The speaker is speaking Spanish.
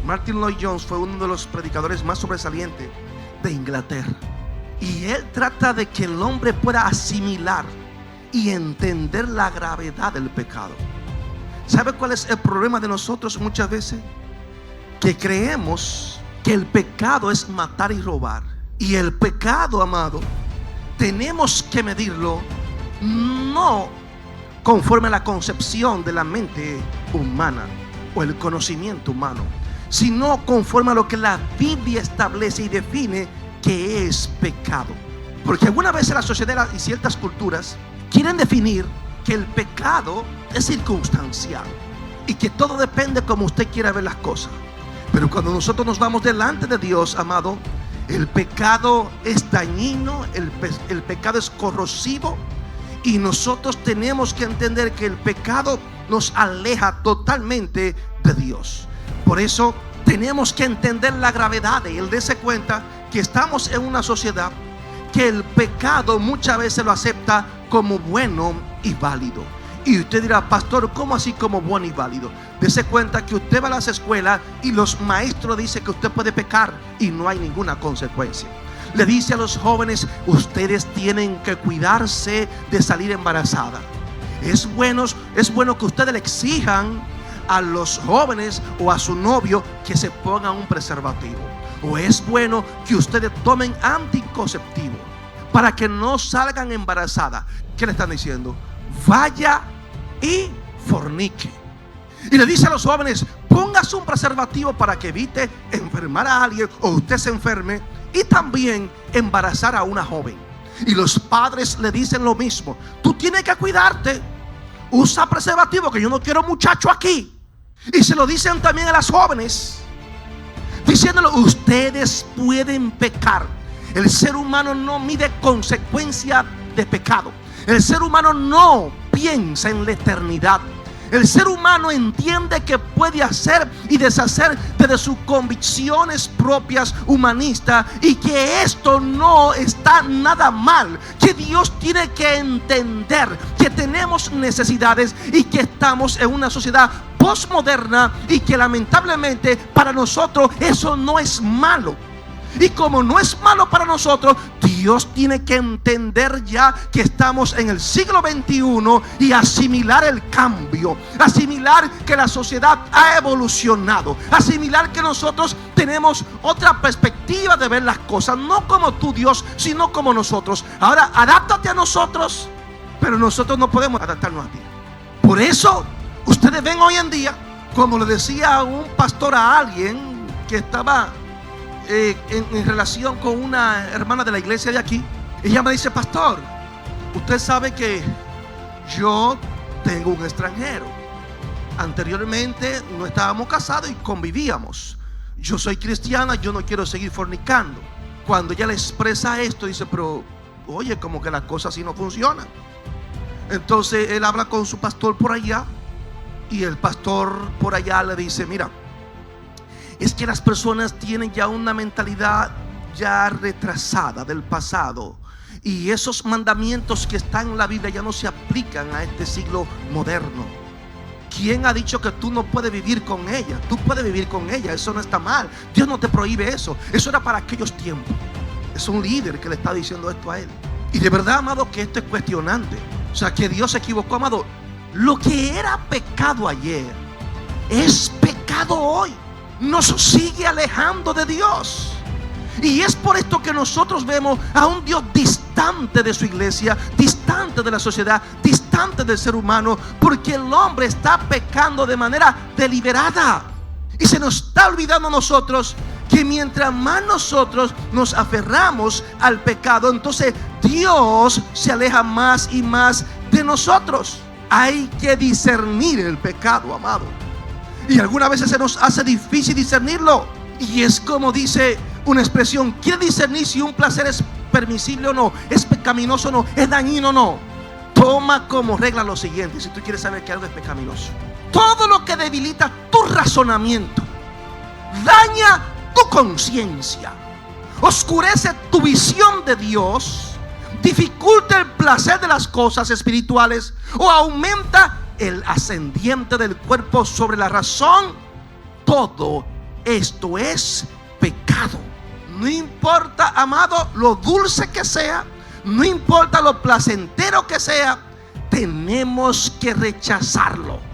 Martin Lloyd-Jones fue uno de los predicadores más sobresalientes de Inglaterra. Y él trata de que el hombre pueda asimilar y entender la gravedad del pecado. ¿Sabe cuál es el problema de nosotros muchas veces? Que creemos que el pecado es matar y robar. Y el pecado, amado, tenemos que medirlo no conforme a la concepción de la mente humana o el conocimiento humano, sino conforme a lo que la Biblia establece y define que es pecado. Porque algunas veces la sociedad y ciertas culturas quieren definir que el pecado es circunstancial y que todo depende como usted quiera ver las cosas. Pero cuando nosotros nos vamos delante de Dios, amado, el pecado es dañino, el pecado es corrosivo, y nosotros tenemos que entender que el pecado nos aleja totalmente de Dios. Por eso tenemos que entender la gravedad de él. Dese cuenta que estamos en una sociedad que el pecado muchas veces lo acepta como bueno y válido. Y usted dirá: pastor, ¿cómo así como bueno y válido? Dese cuenta que usted va a las escuelas y los maestros dicen que usted puede pecar y no hay ninguna consecuencia. Le dice a los jóvenes: ustedes tienen que cuidarse de salir embarazada. Es bueno que ustedes le exijan a los jóvenes o a su novio que se pongan un preservativo. O es bueno que ustedes tomen anticonceptivo para que no salgan embarazadas. ¿Qué le están diciendo? Vaya y fornique. Y le dice a los jóvenes: póngase un preservativo para que evite enfermar a alguien o usted se enferme, y también embarazar a una joven. Y los padres le dicen lo mismo: tú tienes que cuidarte, usa preservativo, que yo no quiero muchacho aquí. Y se lo dicen también a las jóvenes, diciéndole: ustedes pueden pecar. El ser humano no mide consecuencia de pecado. El ser humano no piensa en la eternidad. El ser humano entiende que puede hacer y deshacer desde sus convicciones propias humanistas, y que esto no está nada mal, que Dios tiene que entender que tenemos necesidades y que estamos en una sociedad postmoderna, y que lamentablemente para nosotros eso no es malo. Y como no es malo para nosotros, Dios tiene que entender ya que estamos en el siglo XXI y asimilar el cambio, asimilar que la sociedad ha evolucionado, asimilar que nosotros tenemos otra perspectiva de ver las cosas, no como tú, Dios, sino como nosotros. Ahora adáptate a nosotros, pero nosotros no podemos adaptarnos a ti. Por eso ustedes ven hoy en día, como le decía un pastor a alguien que estaba en relación con una hermana de la iglesia de aquí, ella me dice: pastor, usted sabe que yo tengo un extranjero. Anteriormente no estábamos casados y convivíamos. Yo soy cristiana, yo no quiero seguir fornicando. Cuando ella le expresa esto, dice: pero oye, como que las cosas así no funcionan. Entonces él habla con su pastor por allá, y el pastor por allá le dice: mira, es que las personas tienen ya una mentalidad ya retrasada del pasado, y esos mandamientos que están en la Biblia ya no se aplican a este siglo moderno. ¿Quién ha dicho que tú no puedes vivir con ella? Tú puedes vivir con ella, eso no está mal. Dios no te prohíbe eso. Eso era para aquellos tiempos. Es un líder que le está diciendo esto a él. Y de verdad, amado, que esto es cuestionante. O sea, que Dios se equivocó, amado. Lo que era pecado ayer es pecado hoy. Nos sigue alejando de Dios. Y es por esto que nosotros vemos a un Dios distante de su iglesia, distante de la sociedad, distante del ser humano, porque el hombre está pecando de manera deliberada. Y se nos está olvidando a nosotros que mientras más nosotros nos aferramos al pecado, entonces Dios se aleja más y más de nosotros. Hay que discernir el pecado, amado. Y algunas veces se nos hace difícil discernirlo. Y es como dice una expresión: ¿quiere discernir si un placer es permisible o no? ¿Es pecaminoso o no? ¿Es dañino o no? Toma como regla lo siguiente, si tú quieres saber que algo es pecaminoso: todo lo que debilita tu razonamiento, daña tu conciencia, oscurece tu visión de Dios, dificulta el placer de las cosas espirituales o aumenta el ascendiente del cuerpo sobre la razón, todo esto es pecado. No importa, amado, lo dulce que sea, no importa lo placentero que sea, tenemos que rechazarlo.